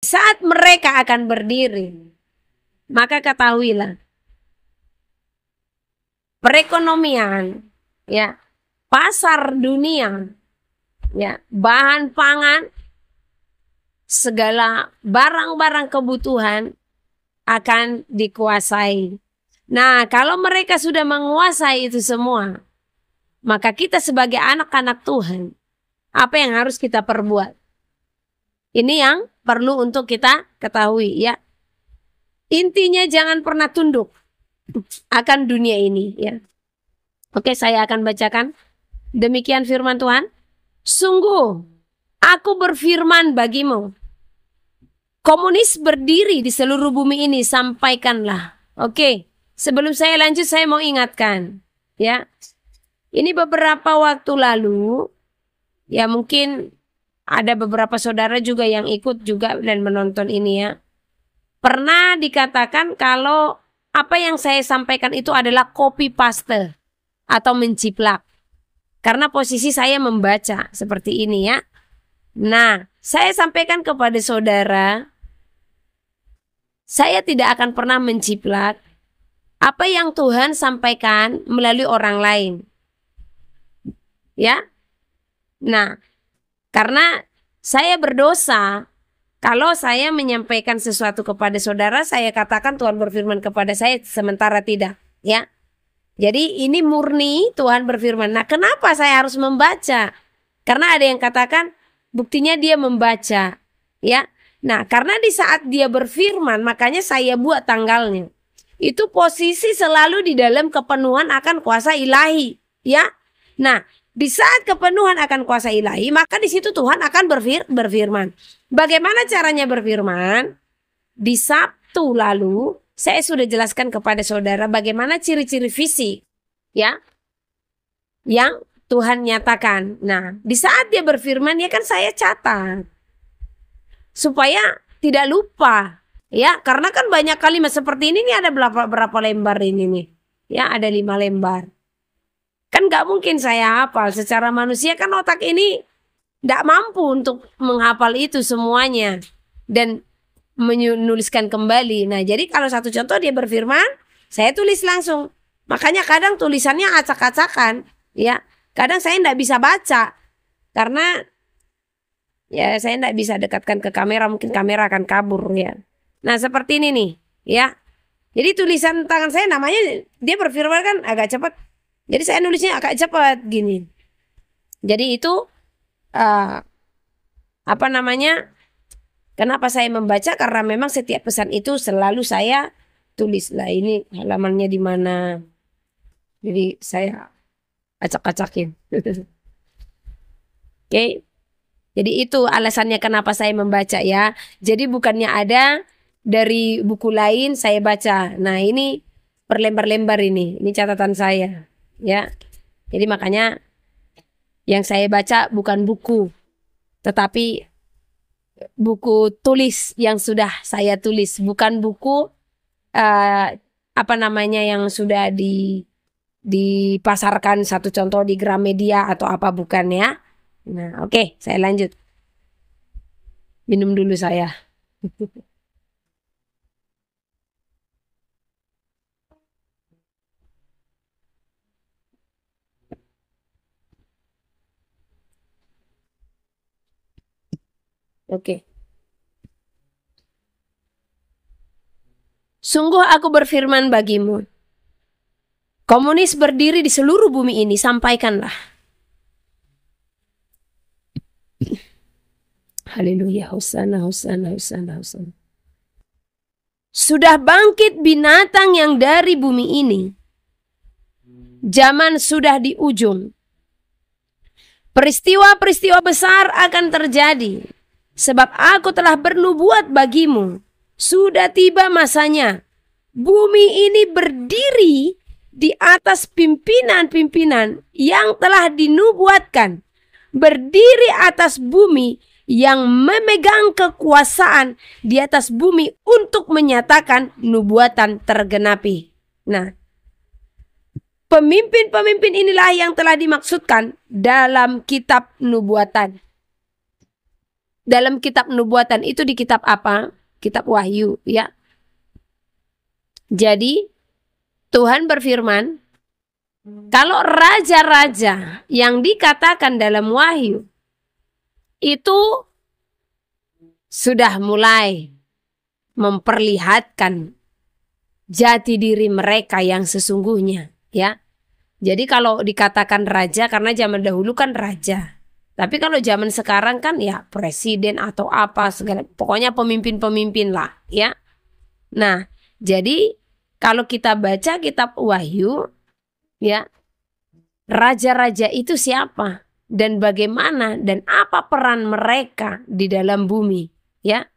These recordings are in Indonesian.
saat mereka akan berdiri, maka ketahuilah perekonomian, ya, pasar dunia, ya, bahan pangan, segala barang-barang kebutuhan akan dikuasai. Nah, kalau mereka sudah menguasai itu semua, maka kita sebagai anak-anak Tuhan, apa yang harus kita perbuat? Ini yang perlu untuk kita ketahui, ya. Intinya jangan pernah tunduk akan dunia ini, ya. Oke, saya akan bacakan. Demikian firman Tuhan. Sungguh, aku berfirman bagimu, komunis berdiri di seluruh bumi ini, sampaikanlah. Oke, sebelum saya lanjut, saya mau ingatkan, ya. Ini beberapa waktu lalu, ya mungkin ada beberapa saudara juga yang ikut juga dan menonton ini, ya. Pernah dikatakan kalau apa yang saya sampaikan itu adalah copy paste atau menciplak. Karena posisi saya membaca seperti ini, ya. Nah, saya sampaikan kepada saudara, saya tidak akan pernah menciplak apa yang Tuhan sampaikan melalui orang lain. Ya. Nah, karena saya berdosa kalau saya menyampaikan sesuatu kepada saudara, saya katakan Tuhan berfirman kepada saya, sementara tidak, ya. Jadi ini murni Tuhan berfirman. Nah, kenapa saya harus membaca? Karena ada yang katakan buktinya dia membaca, ya. Nah, karena di saat dia berfirman, makanya saya buat tanggalnya. Itu posisi selalu di dalam kepenuhan akan kuasa ilahi, ya. Nah, di saat kepenuhan akan kuasa ilahi, maka di situ Tuhan akan berfirman. Bagaimana caranya berfirman? Di Sabtu lalu saya sudah jelaskan kepada saudara bagaimana ciri-ciri fisik, ya, yang Tuhan nyatakan. Nah, di saat dia berfirman, ya kan saya catat supaya tidak lupa, ya, karena kan banyak kalimat seperti ini ada berapa lembar ini nih, ya, ada 5 lembar. Kan gak mungkin saya hafal. Secara manusia kan otak ini gak mampu untuk menghafal itu semuanya dan menuliskan kembali. Nah, jadi kalau satu contoh dia berfirman, saya tulis langsung. Makanya kadang tulisannya acak-acakan, ya. Kadang saya gak bisa baca karena ya saya gak bisa dekatkan ke kamera, mungkin kamera akan kabur, ya. Nah, seperti ini nih, ya. Jadi tulisan tangan saya namanya dia berfirman kan agak cepat. Jadi saya nulisnya agak cepat gini. Jadi itu apa namanya? Kenapa saya membaca? Karena memang setiap pesan itu selalu saya tulis. Lah ini halamannya di mana? Jadi saya acak-acakin. Oke. Jadi itu alasannya kenapa saya membaca, ya. Jadi bukannya ada dari buku lain saya baca. Nah, ini per lembar-lembar ini. Ini catatan saya. Ya, jadi makanya yang saya baca bukan buku, tetapi buku tulis yang sudah saya tulis, bukan buku apa namanya yang sudah dipasarkan satu contoh di Gramedia atau apa, bukan, ya. Nah, oke, saya lanjut. Minum dulu saya. Oke. Sungguh aku berfirman bagimu, komunis berdiri di seluruh bumi ini, sampaikanlah. Haleluya, hosana, hosana, hosana, hosana. Sudah bangkit binatang yang dari bumi ini. Zaman sudah di ujung. Peristiwa-peristiwa besar akan terjadi. Sebab aku telah bernubuat bagimu. Sudah tiba masanya. Bumi ini berdiri di atas pimpinan-pimpinan yang telah dinubuatkan. Berdiri atas bumi yang memegang kekuasaan di atas bumi untuk menyatakan nubuatan tergenapi. Nah, pemimpin-pemimpin inilah yang telah dimaksudkan dalam kitab nubuatan. dalam kitab nubuatan itu di kitab apa? Kitab Wahyu, ya. Jadi Tuhan berfirman, kalau raja-raja yang dikatakan dalam Wahyu itu sudah mulai memperlihatkan jati diri mereka yang sesungguhnya, ya. Jadi kalau dikatakan raja, karena zaman dahulu kan raja. Tapi kalau zaman sekarang kan ya presiden atau apa segala, pokoknya pemimpin-pemimpin lah, ya. Nah, jadi kalau kita baca kitab Wahyu, ya, raja-raja itu siapa dan bagaimana dan apa peran mereka di dalam bumi, ya.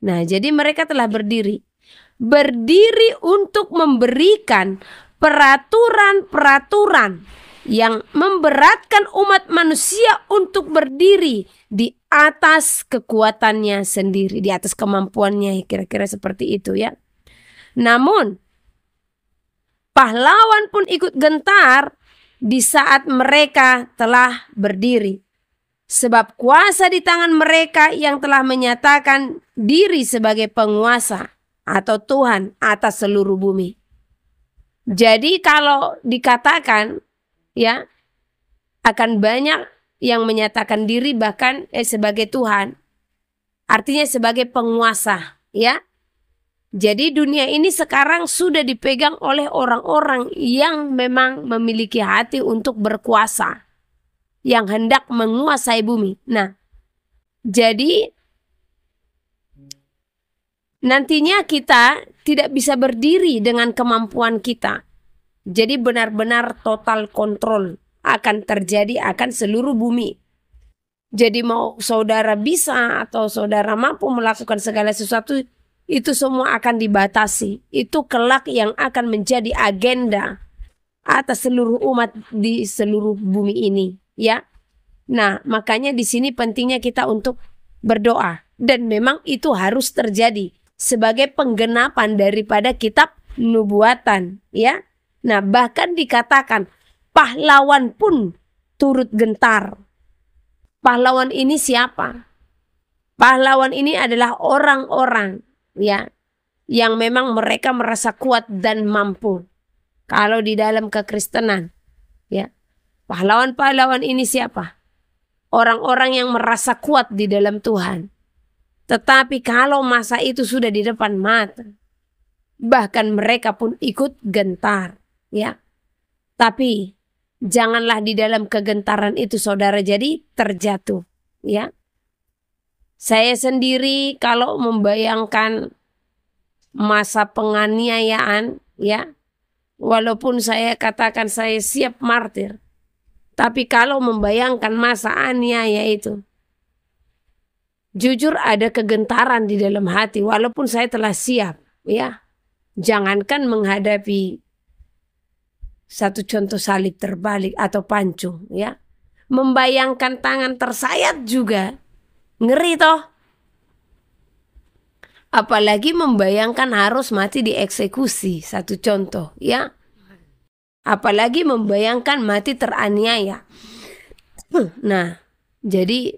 Nah, jadi mereka telah berdiri untuk memberikan peraturan-peraturan yang memberatkan umat manusia untuk berdiri di atas kekuatannya sendiri, di atas kemampuannya, kira-kira seperti itu, ya. Namun pahlawan pun ikut gentar di saat mereka telah berdiri, sebab kuasa di tangan mereka yang telah menyatakan diri sebagai penguasa atau Tuhan atas seluruh bumi. Jadi kalau dikatakan, ya, akan banyak yang menyatakan diri bahkan sebagai Tuhan, artinya sebagai penguasa, ya. Jadi dunia ini sekarang sudah dipegang oleh orang-orang yang memang memiliki hati untuk berkuasa, yang hendak menguasai bumi. Nah, jadi nantinya kita tidak bisa berdiri dengan kemampuan kita. Jadi benar-benar total kontrol akan terjadi akan seluruh bumi. Jadi mau saudara bisa atau saudara mampu melakukan segala sesuatu, itu semua akan dibatasi. Itu kelak yang akan menjadi agenda atas seluruh umat di seluruh bumi ini, ya. Nah, makanya di sini pentingnya kita untuk berdoa, dan memang itu harus terjadi sebagai penggenapan daripada kitab nubuatan, ya. Nah, bahkan dikatakan pahlawan pun turut gentar. Pahlawan ini siapa? Pahlawan ini adalah orang-orang, ya, yang memang mereka merasa kuat dan mampu. Kalau di dalam kekristenan, ya, pahlawan-pahlawan ini siapa? Orang-orang yang merasa kuat di dalam Tuhan. Tetapi kalau masa itu sudah di depan mata, bahkan mereka pun ikut gentar, ya. Tapi janganlah di dalam kegentaran itu saudara jadi terjatuh, ya. Saya sendiri kalau membayangkan masa penganiayaan, ya, walaupun saya katakan saya siap martir, tapi kalau membayangkan masa aniaya itu, jujur ada kegentaran di dalam hati walaupun saya telah siap, ya. Jangankan menghadapi satu contoh salib terbalik atau pancung, ya. Membayangkan tangan tersayat juga ngeri toh. Apalagi membayangkan harus mati dieksekusi, satu contoh, ya. Apalagi membayangkan mati teraniaya. Nah, jadi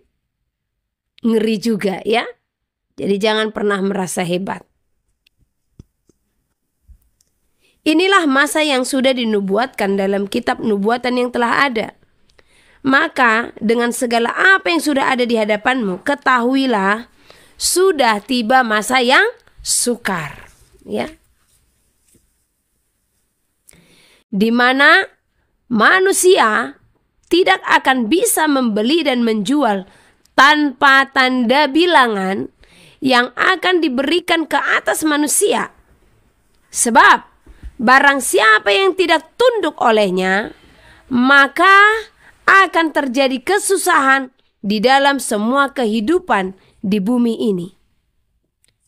ngeri juga, ya. Jadi jangan pernah merasa hebat. Inilah masa yang sudah dinubuatkan dalam kitab nubuatan yang telah ada. Maka dengan segala apa yang sudah ada di hadapanmu, ketahuilah sudah tiba masa yang sukar, ya. Di mana manusia tidak akan bisa membeli dan menjual tanpa tanda bilangan yang akan diberikan ke atas manusia. Sebab barang siapa yang tidak tunduk olehnya, maka akan terjadi kesusahan di dalam semua kehidupan di bumi ini.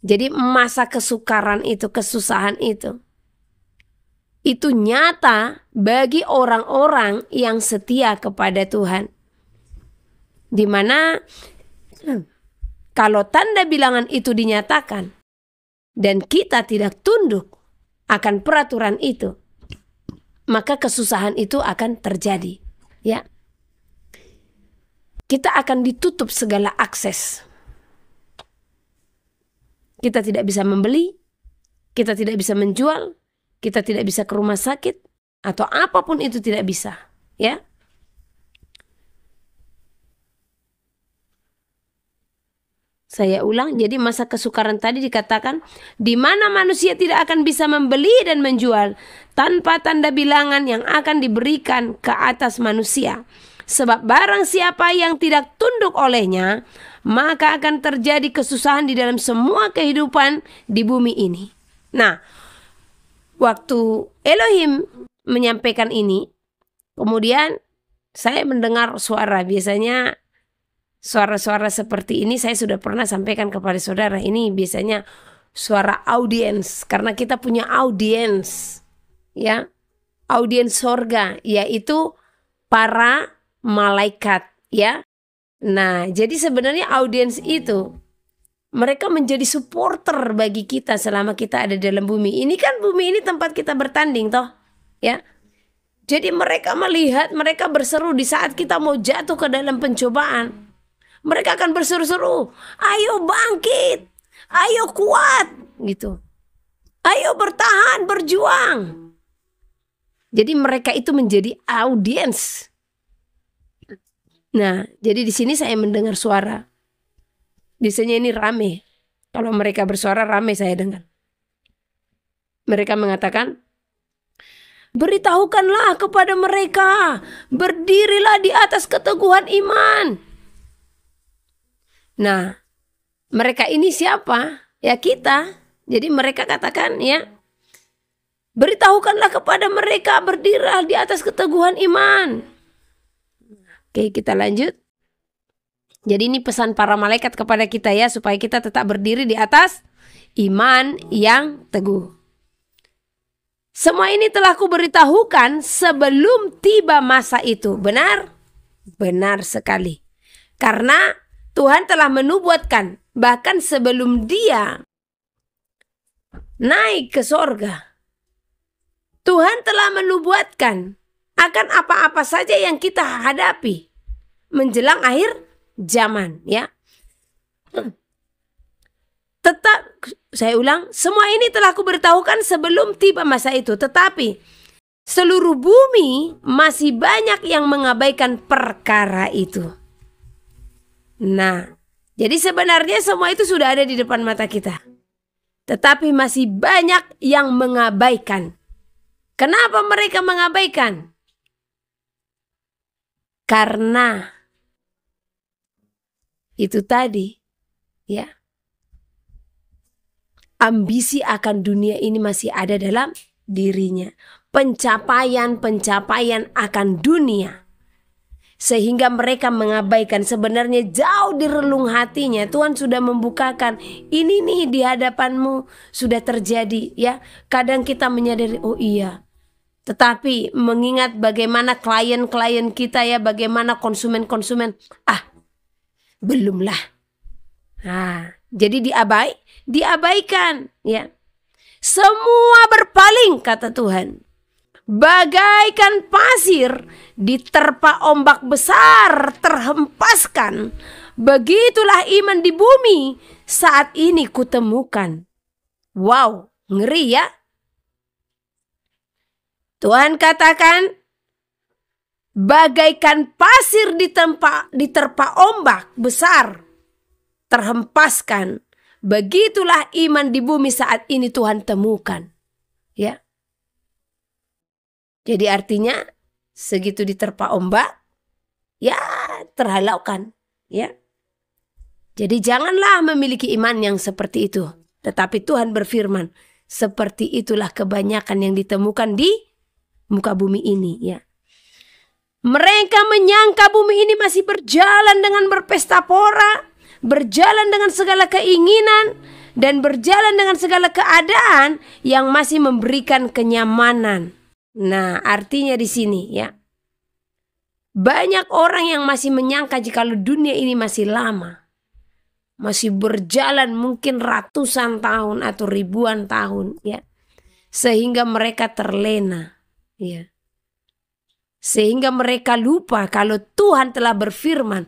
Jadi masa kesukaran itu, kesusahan itu nyata bagi orang-orang yang setia kepada Tuhan. Di mana kalau tanda bilangan itu dinyatakan dan kita tidak tunduk akan peraturan itu, maka kesusahan itu akan terjadi, ya. Kita akan ditutup segala akses, Kita tidak bisa membeli, kita tidak bisa menjual, kita tidak bisa ke rumah sakit, atau apapun itu tidak bisa. Ya. Saya ulang, jadi masa kesukaran tadi dikatakan, di mana manusia tidak akan bisa membeli dan menjual tanpa tanda bilangan yang akan diberikan ke atas manusia. Sebab barang siapa yang tidak tunduk olehnya, maka akan terjadi kesusahan di dalam semua kehidupan di bumi ini. Nah, waktu Elohim menyampaikan ini, kemudian saya mendengar suara. Biasanya suara-suara seperti ini saya sudah pernah sampaikan kepada saudara. Ini biasanya suara audiens, karena kita punya audiens, ya, audiens sorga, yaitu para malaikat, ya. Nah, jadi sebenarnya audiens itu mereka menjadi supporter bagi kita selama kita ada dalam bumi. Ini kan bumi ini tempat kita bertanding toh, ya. Jadi mereka melihat, mereka berseru di saat kita mau jatuh ke dalam pencobaan. Mereka akan berseru-seru, ayo bangkit, ayo kuat, gitu. Ayo bertahan, berjuang. Jadi mereka itu menjadi audiens. Nah, jadi di sini saya mendengar suara. Biasanya ini rame. Kalau mereka bersuara rame saya dengar. Mereka mengatakan, beritahukanlah kepada mereka, berdirilah di atas keteguhan iman. Nah, mereka ini siapa? Ya kita. Jadi mereka katakan, ya, beritahukanlah kepada mereka, berdirilah di atas keteguhan iman. Oke, kita lanjut. Jadi ini pesan para malaikat kepada kita, ya, supaya kita tetap berdiri di atas iman yang teguh. Semua ini telah kuberitahukan sebelum tiba masa itu. Benar? Benar sekali. Karena Tuhan telah menubuatkan bahkan sebelum dia naik ke sorga. Tuhan telah menubuatkan akan apa-apa saja yang kita hadapi menjelang akhir zaman, ya. Tetap, saya ulang, semua ini telah kuberitahukan sebelum tiba masa itu. Tetapi seluruh bumi masih banyak yang mengabaikan perkara itu. Nah, jadi sebenarnya semua itu sudah ada di depan mata kita. Tetapi masih banyak yang mengabaikan. Kenapa mereka mengabaikan? Karena itu tadi, ya, ambisi akan dunia ini masih ada dalam dirinya. Pencapaian-pencapaian akan dunia. Sehingga mereka mengabaikan, sebenarnya jauh di relung hatinya Tuhan sudah membukakan, ini nih di hadapanmu sudah terjadi, ya. Kadang kita menyadari, oh iya. Tetapi mengingat bagaimana klien-klien kita, ya, bagaimana konsumen-konsumen, belumlah. Nah, jadi diabaikan, ya. Semua berpaling, kata Tuhan. Bagaikan pasir diterpa ombak besar terhempaskan, begitulah iman di bumi saat ini kutemukan. Wow, ngeri, ya. Tuhan katakan, bagaikan pasir diterpa ombak besar terhempaskan, begitulah iman di bumi saat ini Tuhan temukan, ya. Jadi artinya segitu diterpa ombak, ya, terhalaukan, ya. Jadi janganlah memiliki iman yang seperti itu. Tetapi Tuhan berfirman, seperti itulah kebanyakan yang ditemukan di muka bumi ini, ya. Mereka menyangka bumi ini masih berjalan dengan berpesta pora, berjalan dengan segala keinginan, dan berjalan dengan segala keadaan yang masih memberikan kenyamanan. Nah, artinya di sini, ya, banyak orang yang masih menyangka jika dunia ini masih lama, masih berjalan mungkin ratusan tahun atau ribuan tahun, ya, sehingga mereka terlena, ya, sehingga mereka lupa kalau Tuhan telah berfirman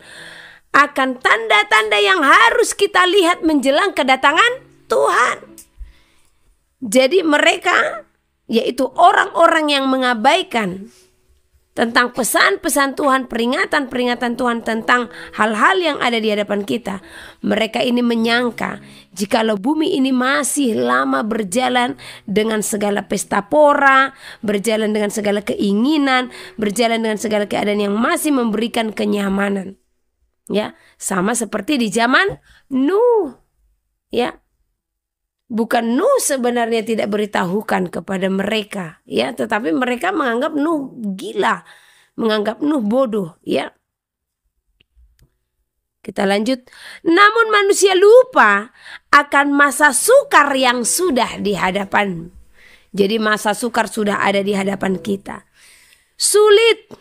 akan tanda-tanda yang harus kita lihat menjelang kedatangan Tuhan. Jadi mereka, yaitu orang-orang yang mengabaikan tentang pesan-pesan Tuhan, peringatan-peringatan Tuhan tentang hal-hal yang ada di hadapan kita. Mereka ini menyangka jikalau bumi ini masih lama berjalan dengan segala pesta pora, berjalan dengan segala keinginan, berjalan dengan segala keadaan yang masih memberikan kenyamanan. Ya, sama seperti di zaman Nuh. Ya. Bukan Nuh sebenarnya tidak beritahukan kepada mereka, ya, tetapi mereka menganggap Nuh gila, menganggap Nuh bodoh, ya. Kita lanjut. Namun manusia lupa akan masa sukar yang sudah di hadapan. Jadi masa sukar sudah ada di hadapan kita. Sulit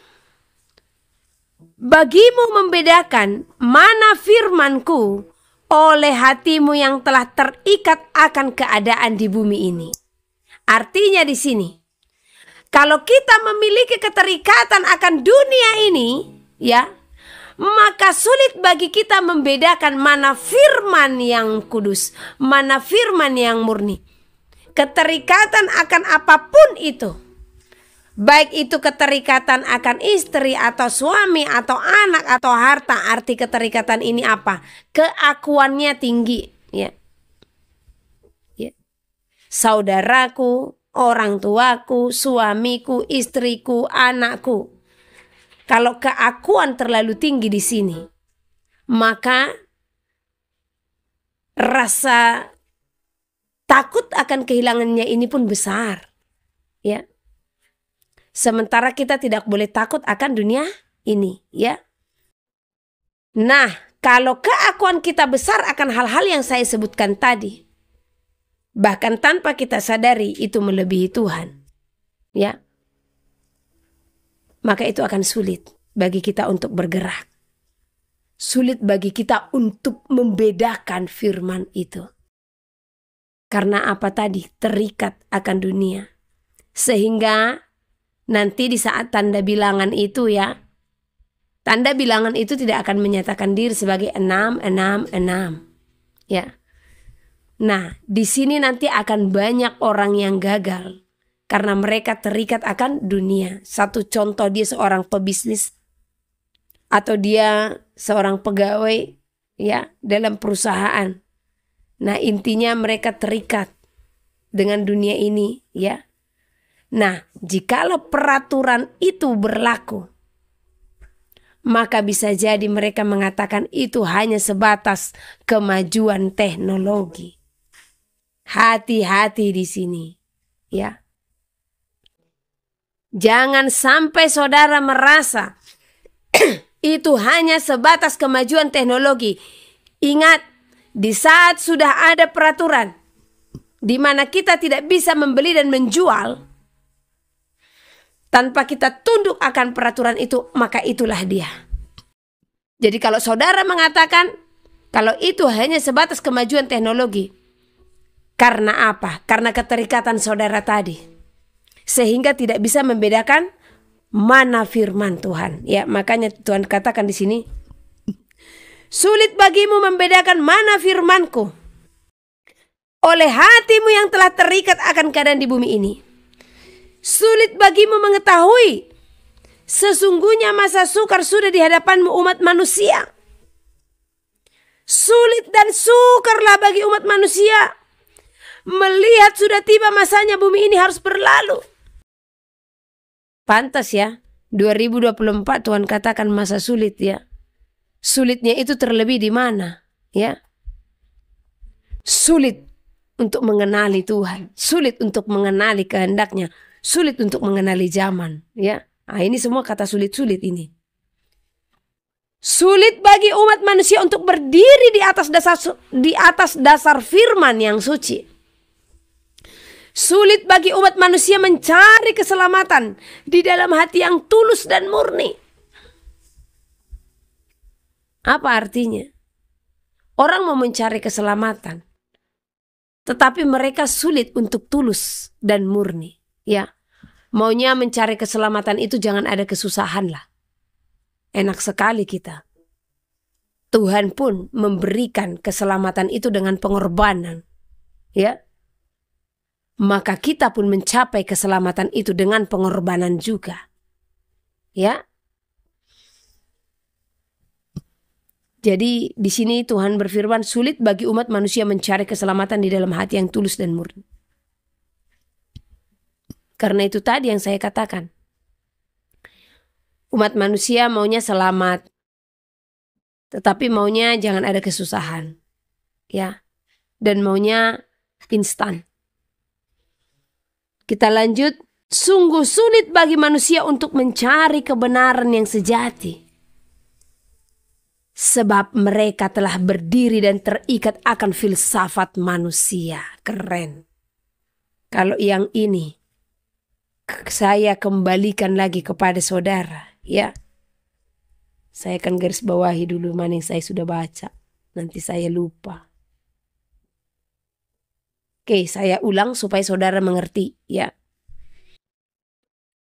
bagimu membedakan mana firman-Ku oleh hatimu yang telah terikat akan keadaan di bumi ini. Artinya di sini, kalau kita memiliki keterikatan akan dunia ini, ya, maka sulit bagi kita membedakan mana firman yang kudus, mana firman yang murni. Keterikatan akan apapun itu, baik itu keterikatan akan istri atau suami atau anak atau harta. Arti keterikatan ini apa? Keakuannya tinggi, ya. Ya. Saudaraku, orang tuaku, suamiku, istriku, anakku. Kalau keakuan terlalu tinggi di sini, maka rasa takut akan kehilangannya ini pun besar, ya. Sementara kita tidak boleh takut akan dunia ini, ya. Nah, kalau keakuan kita besar akan hal-hal yang saya sebutkan tadi, bahkan tanpa kita sadari itu melebihi Tuhan, ya, maka itu akan sulit bagi kita untuk bergerak. Sulit bagi kita untuk membedakan firman itu. Karena apa tadi? Terikat akan dunia. Sehingga nanti di saat tanda bilangan itu, ya, tanda bilangan itu tidak akan menyatakan diri sebagai 6, 6, 6. Ya. Nah, di sini nanti akan banyak orang yang gagal karena mereka terikat akan dunia. Satu contoh, dia seorang pebisnis atau dia seorang pegawai, ya, dalam perusahaan. Nah, intinya mereka terikat dengan dunia ini, ya. Nah, jikalau peraturan itu berlaku, maka bisa jadi mereka mengatakan itu hanya sebatas kemajuan teknologi. Hati-hati di sini, ya. Jangan sampai saudara merasa itu hanya sebatas kemajuan teknologi. Ingat, di saat sudah ada peraturan di mana kita tidak bisa membeli dan menjual tanpa kita tunduk akan peraturan itu, maka itulah dia. Jadi kalau saudara mengatakan kalau itu hanya sebatas kemajuan teknologi, karena apa? Karena keterikatan saudara tadi, sehingga tidak bisa membedakan mana firman Tuhan. Ya, makanya Tuhan katakan di sini, sulit bagimu membedakan mana firman-Ku oleh hatimu yang telah terikat akan keadaan di bumi ini. Sulit bagimu mengetahui sesungguhnya masa sukar sudah di hadapanmu umat manusia. Sulit dan sukarlah bagi umat manusia melihat sudah tiba masanya bumi ini harus berlalu. Pantas ya, 2024 Tuhan katakan masa sulit, ya. Sulitnya itu terlebih di mana? Ya. Sulit untuk mengenali Tuhan, sulit untuk mengenali kehendaknya, sulit untuk mengenali zaman, ya. Nah, ini semua kata sulit-sulit ini. Sulit bagi umat manusia untuk berdiri di atas dasar firman yang suci. Sulit bagi umat manusia mencari keselamatan di dalam hati yang tulus dan murni. Apa artinya? Orang mau mencari keselamatan, tetapi mereka sulit untuk tulus dan murni, ya. Maunya mencari keselamatan itu jangan ada kesusahan lah. Enak sekali kita. Tuhan pun memberikan keselamatan itu dengan pengorbanan. ya, maka kita pun mencapai keselamatan itu dengan pengorbanan juga. Ya. Jadi di sini Tuhan berfirman, sulit bagi umat manusia mencari keselamatan di dalam hati yang tulus dan murni. Karena itu tadi yang saya katakan. Umat manusia maunya selamat, tetapi maunya jangan ada kesusahan. Ya. Dan maunya instan. Kita lanjut. Sungguh sulit bagi manusia untuk mencari kebenaran yang sejati. Sebab mereka telah berdiri dan terikat akan filsafat manusia. Keren. Kalau yang ini saya kembalikan lagi kepada saudara. Ya. Saya akan garis bawahi dulu mana yang saya sudah baca. Nanti saya lupa. Oke, saya ulang supaya saudara mengerti. Ya.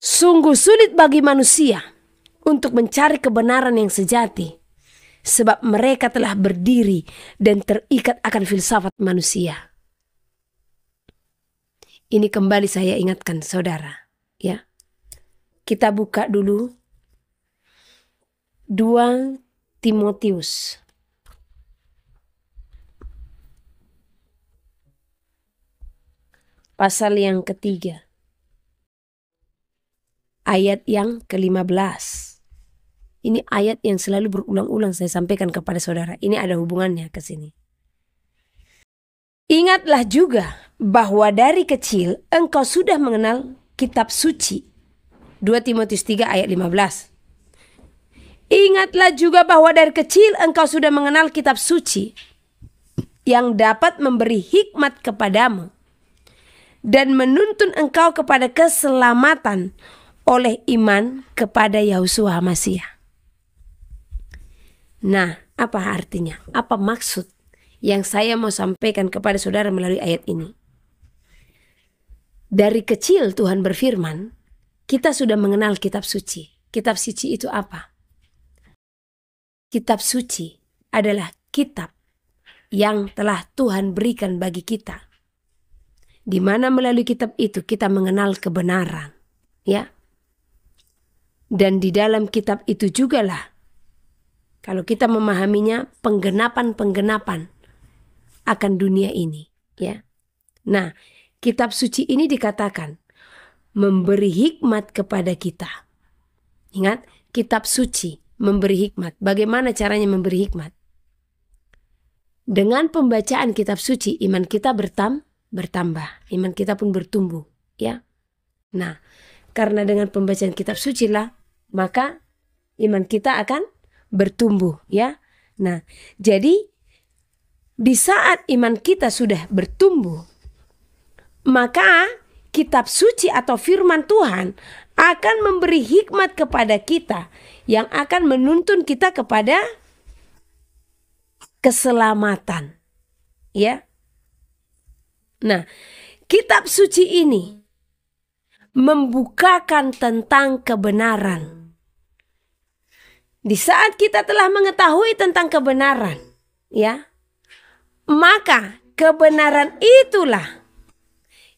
Sungguh sulit bagi manusia untuk mencari kebenaran yang sejati, sebab mereka telah berdiri dan terikat akan filsafat manusia. Ini kembali saya ingatkan saudara, ya. Kita buka dulu 2 Timotius pasal yang ketiga. Ayat yang ke-15. Ini ayat yang selalu berulang-ulang saya sampaikan kepada saudara. Ini ada hubungannya ke sini. Ingatlah juga bahwa dari kecil engkau sudah mengenal kitab suci. 2 Timotius 3 ayat 15. Ingatlah juga bahwa dari kecil engkau sudah mengenal kitab suci yang dapat memberi hikmat kepadamu dan menuntun engkau kepada keselamatan oleh iman kepada Yahusua Masiah. Nah, apa artinya? Apa maksud yang saya mau sampaikan kepada saudara melalui ayat ini? Dari kecil Tuhan berfirman, kita sudah mengenal kitab suci. Kitab suci itu apa? Kitab suci adalah kitab yang telah Tuhan berikan bagi kita. Di mana melalui kitab itu kita mengenal kebenaran. Ya. Dan di dalam kitab itu jugalah, kalau kita memahaminya, penggenapan-penggenapan akan dunia ini. Ya. Nah, kitab suci ini dikatakan memberi hikmat kepada kita. Ingat, kitab suci memberi hikmat. Bagaimana caranya memberi hikmat? Dengan pembacaan kitab suci, iman kita bertambah. Iman kita pun bertumbuh. Ya. Nah, karena dengan pembacaan kitab suci lah, maka iman kita akan bertumbuh, ya. Nah, jadi di saat iman kita sudah bertumbuh, maka kitab suci atau firman Tuhan akan memberi hikmat kepada kita yang akan menuntun kita kepada keselamatan, ya. Nah, kitab suci ini membukakan tentang kebenaran. Di saat kita telah mengetahui tentang kebenaran, ya, maka kebenaran itulah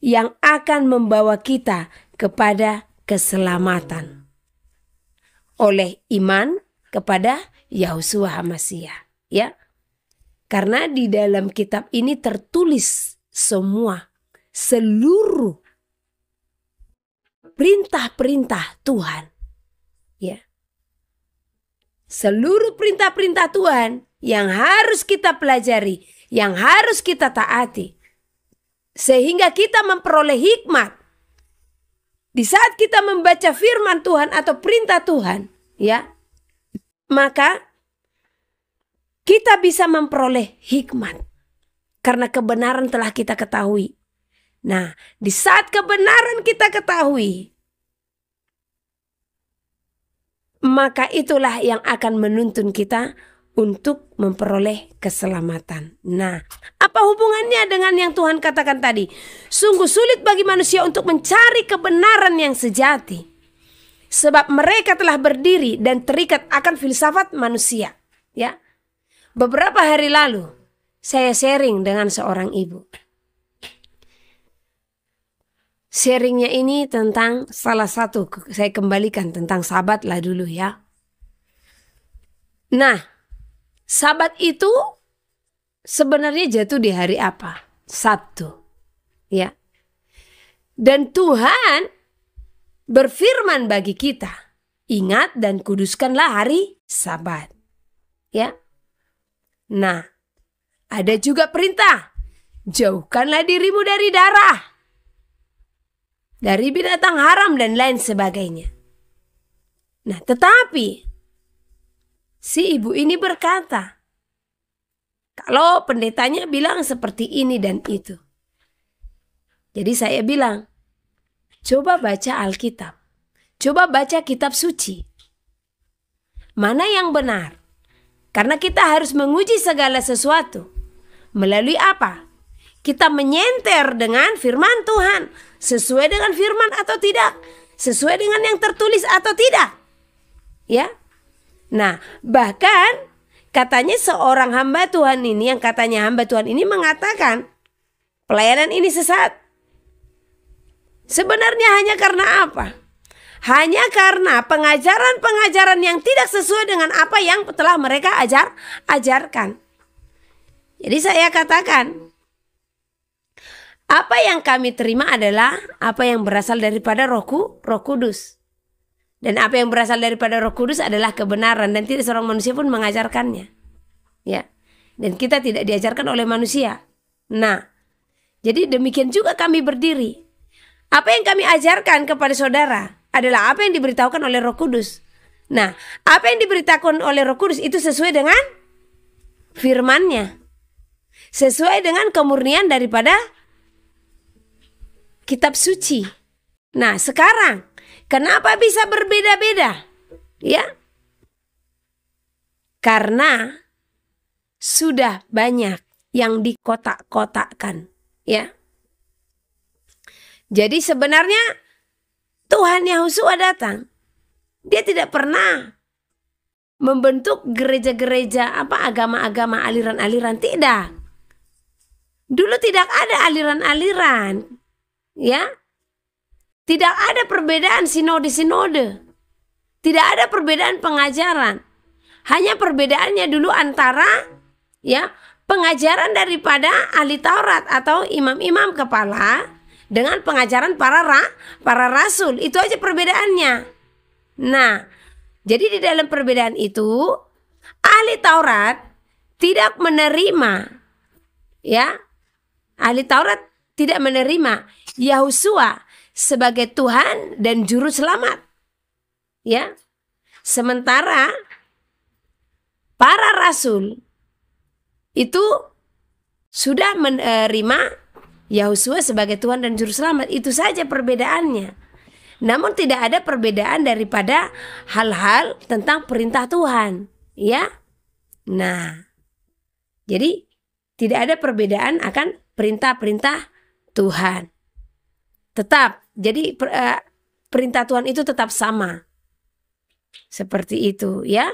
yang akan membawa kita kepada keselamatan oleh iman kepada Yahusua Masiah, ya. Karena di dalam kitab ini tertulis semua, seluruh perintah-perintah Tuhan, ya. Seluruh perintah-perintah Tuhan yang harus kita pelajari, yang harus kita taati, sehingga kita memperoleh hikmat. Di saat kita membaca firman Tuhan atau perintah Tuhan, ya, maka kita bisa memperoleh hikmat karena kebenaran telah kita ketahui. Nah, di saat kebenaran kita ketahui, maka itulah yang akan menuntun kita untuk memperoleh keselamatan. Nah, apa hubungannya dengan yang Tuhan katakan tadi? Sungguh sulit bagi manusia untuk mencari kebenaran yang sejati, sebab mereka telah berdiri dan terikat akan filsafat manusia. Ya, beberapa hari lalu saya sharing dengan seorang ibu. sharingnya ini tentang salah satu, saya kembalikan tentang Sabat lah dulu ya. Nah, Sabat itu sebenarnya jatuh di hari apa? Sabtu. Ya. Dan Tuhan berfirman bagi kita, ingat dan kuduskanlah hari Sabat. Ya. Nah, ada juga perintah, jauhkanlah dirimu dari darah, dari binatang haram dan lain sebagainya. Nah, tetapi si ibu ini berkata, kalau pendetanya bilang seperti ini dan itu. Jadi saya bilang, coba baca Alkitab. Coba baca kitab suci. Mana yang benar? Karena kita harus menguji segala sesuatu. Melalui apa? Kita menyenter dengan firman Tuhan. Sesuai dengan firman atau tidak? Sesuai dengan yang tertulis atau tidak? Ya. Nah, bahkan katanya seorang hamba Tuhan ini, yang katanya hamba Tuhan ini mengatakan pelayanan ini sesat. Sebenarnya hanya karena apa? Hanya karena pengajaran-pengajaran yang tidak sesuai dengan apa yang telah mereka ajarkan. Jadi saya katakan, apa yang kami terima adalah apa yang berasal daripada Roh Kudus. Dan apa yang berasal daripada Roh Kudus adalah kebenaran, dan tidak seorang manusia pun mengajarkannya. Ya. Dan kita tidak diajarkan oleh manusia. Nah, jadi demikian juga kami berdiri. Apa yang kami ajarkan kepada saudara adalah apa yang diberitahukan oleh Roh Kudus. Nah, apa yang diberitakan oleh Roh Kudus itu sesuai dengan firman-Nya. Sesuai dengan kemurnian daripada kitab suci. Nah, sekarang kenapa bisa berbeda-beda? Ya. Karena sudah banyak yang dikotak-kotakkan, ya. Jadi sebenarnya Tuhan Yahusua datang. Dia tidak pernah membentuk gereja-gereja agama-agama, aliran-aliran, tidak. Dulu tidak ada aliran-aliran, ya. Tidak ada perbedaan sinode-sinode. Tidak ada perbedaan pengajaran. Hanya perbedaannya dulu antara ya pengajaran daripada ahli Taurat atau imam-imam kepala dengan pengajaran para rasul. Itu aja perbedaannya. Nah, jadi di dalam perbedaan itu ahli Taurat tidak menerima, ya, ahli Taurat tidak menerima Yahusua sebagai Tuhan dan juru selamat, ya. Sementara para rasul itu sudah menerima Yahusua sebagai Tuhan dan Juru Selamat. Itu saja perbedaannya. Namun tidak ada perbedaan daripada hal-hal tentang perintah Tuhan, ya. Nah, jadi tidak ada perbedaan akan perintah-perintah Tuhan. Tetap, jadi perintah Tuhan itu tetap sama. Seperti itu, ya.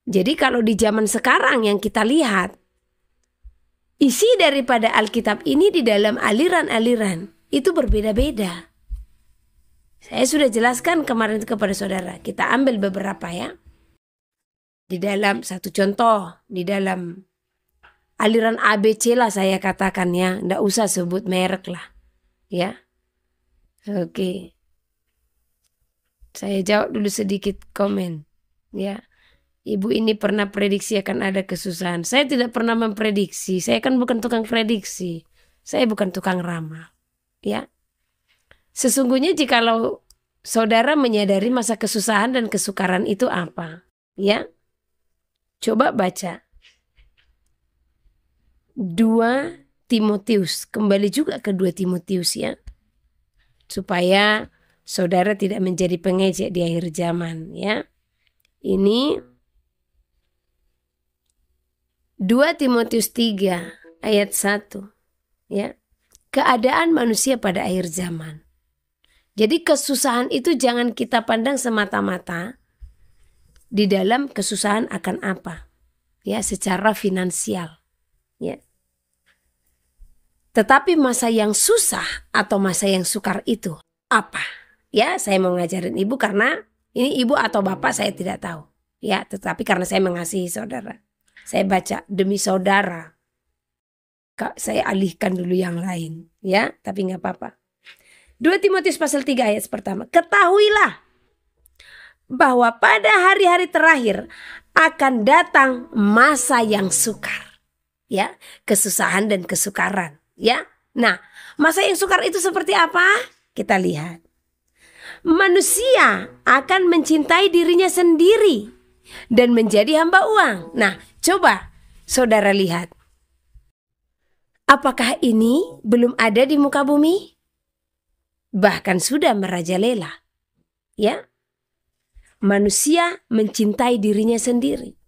Jadi kalau di zaman sekarang yang kita lihat, isi daripada Alkitab ini di dalam aliran-aliran itu berbeda-beda. Saya sudah jelaskan kemarin kepada saudara. Kita ambil beberapa, ya. Di dalam satu contoh, di dalam aliran ABC lah saya katakan, ya. Nggak usah sebut merek lah, ya. Oke. Saya jawab dulu sedikit komen, ya. Ibu ini pernah prediksi akan ada kesusahan. Saya tidak pernah memprediksi. Saya kan bukan tukang prediksi. Saya bukan tukang ramal, ya. Sesungguhnya jikalau saudara menyadari masa kesusahan dan kesukaran itu apa, ya, coba baca 2 Timotius. Kembali juga ke 2 Timotius, ya, supaya saudara tidak menjadi pengejek di akhir zaman, ya. Ini 2 Timotius 3 ayat 1, ya. Keadaan manusia pada akhir zaman. Jadi kesusahan itu jangan kita pandang semata-mata di dalam kesusahan akan apa, ya, secara finansial, ya. Tetapi masa yang susah atau masa yang sukar itu apa? Ya, saya mau ngajarin ibu karena ini ibu atau bapak saya tidak tahu. Ya, tetapi karena saya mengasihi saudara. Saya baca demi saudara. Kak, saya alihkan dulu yang lain. Ya, tapi nggak apa-apa. 2 Timotius pasal 3 ayat pertama. Ketahuilah bahwa pada hari-hari terakhir akan datang masa yang sukar. Ya, kesusahan dan kesukaran. Ya, nah masa yang sukar itu seperti apa? Kita lihat. Manusia akan mencintai dirinya sendiri dan menjadi hamba uang. Nah, coba saudara lihat. Apakah ini belum ada di muka bumi? Bahkan sudah merajalela. Ya, manusia mencintai dirinya sendiri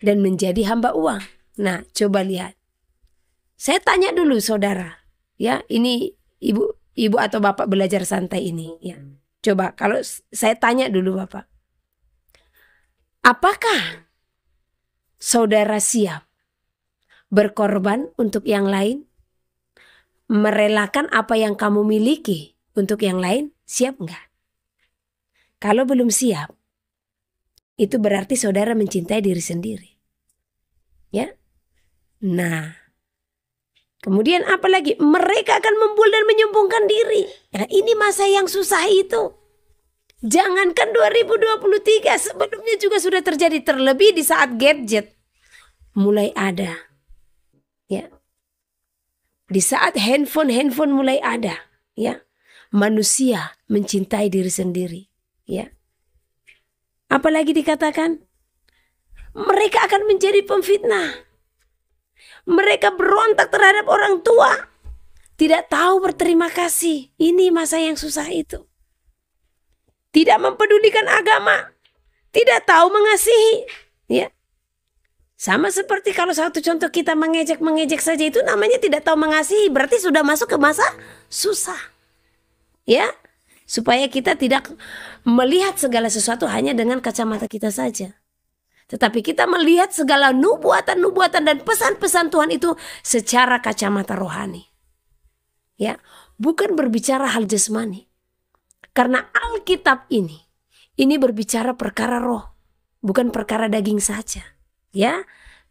dan menjadi hamba uang. Nah, coba lihat. Saya tanya dulu saudara, ya ini ibu atau bapak belajar santai ini, ya. Coba kalau saya tanya dulu bapak, apakah saudara siap berkorban untuk yang lain, merelakan apa yang kamu miliki untuk yang lain? Siap enggak? Kalau belum siap, itu berarti saudara mencintai diri sendiri, ya. Nah. Kemudian apalagi mereka akan membual dan menyombongkan diri. Nah, ini masa yang susah itu. Jangankan 2023, sebelumnya juga sudah terjadi, terlebih di saat gadget mulai ada. Ya. Di saat handphone mulai ada, ya. Manusia mencintai diri sendiri, ya. Apalagi dikatakan mereka akan menjadi pemfitnah. Mereka berontak terhadap orang tua. Tidak tahu berterima kasih. Ini masa yang susah itu. Tidak mempedulikan agama. Tidak tahu mengasihi. Ya. Sama seperti kalau satu contoh kita mengejek saja, itu namanya tidak tahu mengasihi. Berarti sudah masuk ke masa susah. Ya. Supaya kita tidak melihat segala sesuatu hanya dengan kacamata kita saja. Tetapi kita melihat segala nubuatan dan pesan-pesan Tuhan itu secara kacamata rohani. Ya, bukan berbicara hal jasmani. Karena Alkitab ini berbicara perkara roh, bukan perkara daging saja. Ya.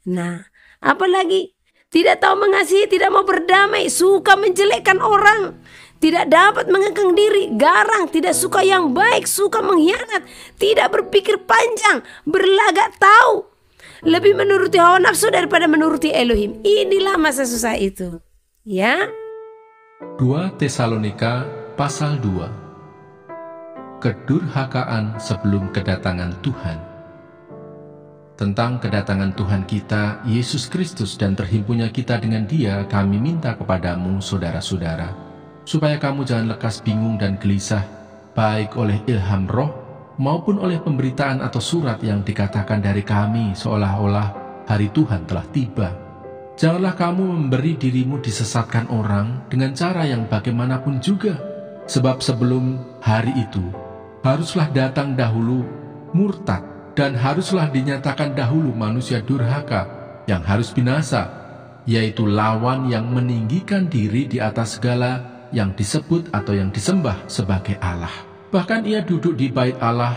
Nah, apalagi tidak tahu mengasihi, tidak mau berdamai, suka menjelekkan orang, tidak dapat mengekang diri, garang, tidak suka yang baik, suka mengkhianat, tidak berpikir panjang, berlagak tahu, lebih menuruti hawa nafsu daripada menuruti Elohim. Inilah masa susah itu. Ya. 2 Tesalonika pasal 2. Kedurhakaan sebelum kedatangan Tuhan. Tentang kedatangan Tuhan kita, Yesus Kristus, dan terhimpunnya kita dengan Dia, kami minta kepadamu, saudara-saudara, supaya kamu jangan lekas bingung dan gelisah, baik oleh ilham roh, maupun oleh pemberitaan atau surat yang dikatakan dari kami, seolah-olah hari Tuhan telah tiba. Janganlah kamu memberi dirimu disesatkan orang dengan cara yang bagaimanapun juga, sebab sebelum hari itu, haruslah datang dahulu murtad, dan haruslah dinyatakan dahulu manusia durhaka yang harus binasa, yaitu lawan yang meninggikan diri di atas segala yang disebut atau yang disembah sebagai Allah. Bahkan ia duduk di bait Allah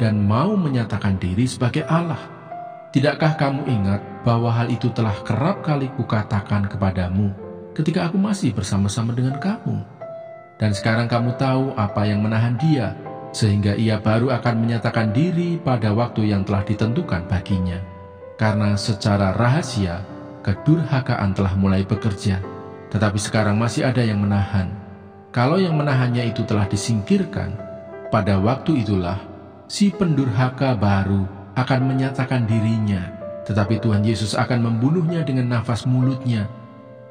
dan mau menyatakan diri sebagai Allah. Tidakkah kamu ingat bahwa hal itu telah kerap kali kukatakan kepadamu ketika aku masih bersama-sama dengan kamu? Dan sekarang kamu tahu apa yang menahan dia, sehingga ia baru akan menyatakan diri pada waktu yang telah ditentukan baginya. Karena secara rahasia, kedurhakaan telah mulai bekerja, tetapi sekarang masih ada yang menahan. Kalau yang menahannya itu telah disingkirkan, pada waktu itulah si pendurhaka baru akan menyatakan dirinya, tetapi Tuhan Yesus akan membunuhnya dengan nafas mulutnya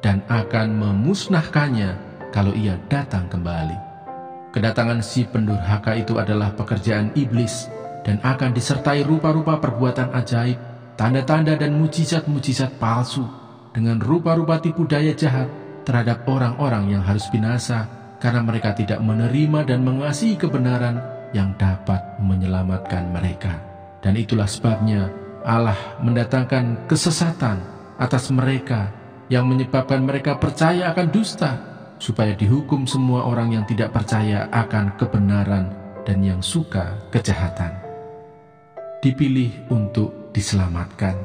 dan akan memusnahkannya kalau ia datang kembali. Kedatangan si pendurhaka itu adalah pekerjaan iblis dan akan disertai rupa-rupa perbuatan ajaib, tanda-tanda dan mujizat-mujizat palsu dengan rupa-rupa tipu daya jahat terhadap orang-orang yang harus binasa karena mereka tidak menerima dan mengasihi kebenaran yang dapat menyelamatkan mereka. Dan itulah sebabnya Allah mendatangkan kesesatan atas mereka yang menyebabkan mereka percaya akan dusta, supaya dihukum semua orang yang tidak percaya akan kebenaran dan yang suka kejahatan. Dipilih untuk diselamatkan.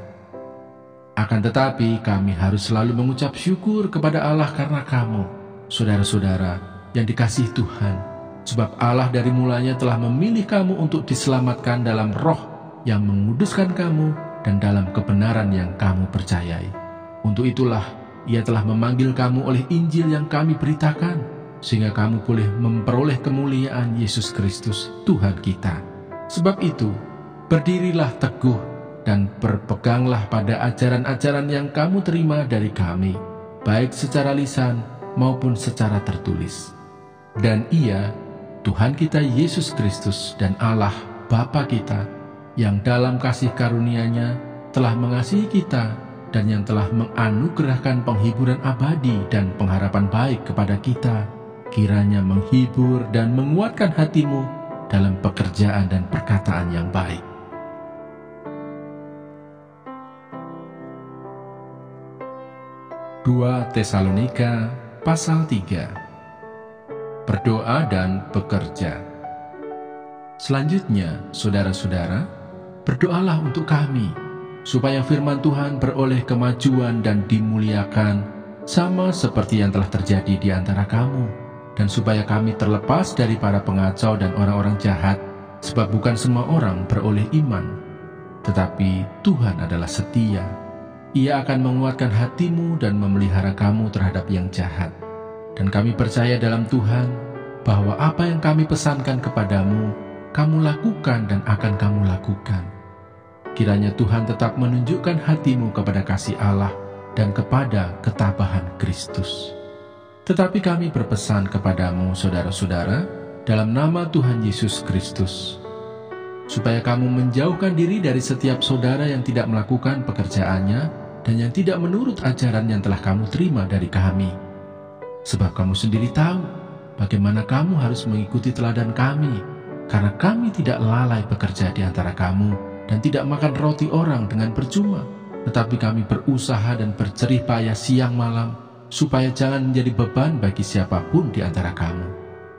Akan tetapi kami harus selalu mengucap syukur kepada Allah karena kamu, saudara-saudara yang dikasihi Tuhan, sebab Allah dari mulanya telah memilih kamu untuk diselamatkan dalam roh yang menguduskan kamu dan dalam kebenaran yang kamu percayai. Untuk itulah Ia telah memanggil kamu oleh Injil yang kami beritakan, sehingga kamu boleh memperoleh kemuliaan Yesus Kristus, Tuhan kita. Sebab itu, berdirilah teguh dan berpeganglah pada ajaran-ajaran yang kamu terima dari kami, baik secara lisan maupun secara tertulis. Dan Ia, Tuhan kita Yesus Kristus dan Allah Bapa kita, yang dalam kasih karunia-Nya telah mengasihi kita dan yang telah menganugerahkan penghiburan abadi dan pengharapan baik kepada kita, kiranya menghibur dan menguatkan hatimu dalam pekerjaan dan perkataan yang baik. 2 Tesalonika pasal 3. Berdoa dan bekerja. Selanjutnya, saudara-saudara, berdoalah untuk kami, supaya firman Tuhan beroleh kemajuan dan dimuliakan, sama seperti yang telah terjadi di antara kamu, dan supaya kami terlepas dari para pengacau dan orang-orang jahat, sebab bukan semua orang beroleh iman. Tetapi Tuhan adalah setia. Ia akan menguatkan hatimu dan memelihara kamu terhadap yang jahat. Dan kami percaya dalam Tuhan, bahwa apa yang kami pesankan kepadamu, kamu lakukan dan akan kamu lakukan. Kiranya Tuhan tetap menunjukkan hatimu kepada kasih Allah dan kepada ketabahan Kristus. Tetapi kami berpesan kepadamu, saudara-saudara, dalam nama Tuhan Yesus Kristus, supaya kamu menjauhkan diri dari setiap saudara yang tidak melakukan pekerjaannya dan yang tidak menurut ajaran yang telah kamu terima dari kami. Sebab kamu sendiri tahu bagaimana kamu harus mengikuti teladan kami, karena kami tidak lalai bekerja di antara kamu dan tidak makan roti orang dengan percuma, tetapi kami berusaha dan berjerih payah siang malam, supaya jangan menjadi beban bagi siapapun di antara kamu.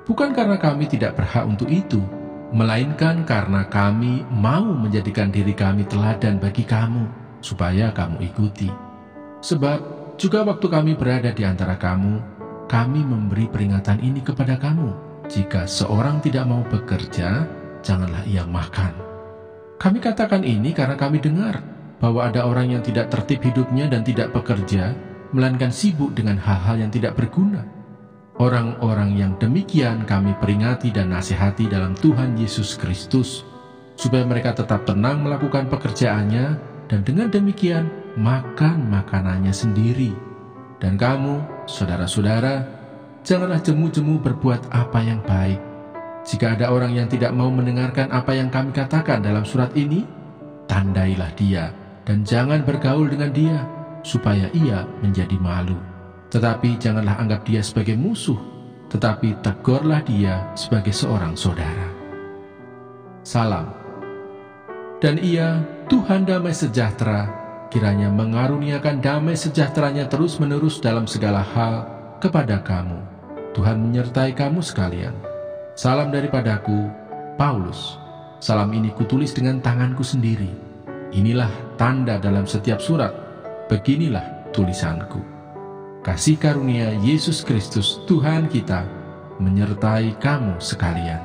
Bukan karena kami tidak berhak untuk itu, melainkan karena kami mau menjadikan diri kami teladan bagi kamu, supaya kamu ikuti. Sebab juga waktu kami berada di antara kamu, kami memberi peringatan ini kepada kamu: jika seorang tidak mau bekerja, janganlah ia makan. Kami katakan ini karena kami dengar bahwa ada orang yang tidak tertib hidupnya dan tidak bekerja, melainkan sibuk dengan hal-hal yang tidak berguna. Orang-orang yang demikian kami peringati dan nasihati dalam Tuhan Yesus Kristus, supaya mereka tetap tenang melakukan pekerjaannya, dan dengan demikian makan makanannya sendiri. Dan kamu, saudara-saudara, janganlah jemu-jemu berbuat apa yang baik. Jika ada orang yang tidak mau mendengarkan apa yang kami katakan dalam surat ini, tandailah dia, dan jangan bergaul dengan dia, supaya ia menjadi malu. Tetapi janganlah anggap dia sebagai musuh, tetapi tegurlah dia sebagai seorang saudara. Salam. Dan Ia, Tuhan damai sejahtera, kiranya mengaruniakan damai sejahteranya terus-menerus dalam segala hal kepada kamu. Tuhan menyertai kamu sekalian. Salam daripadaku, Paulus. Salam ini kutulis dengan tanganku sendiri. Inilah tanda dalam setiap surat. Beginilah tulisanku. Kasih karunia Yesus Kristus Tuhan kita menyertai kamu sekalian.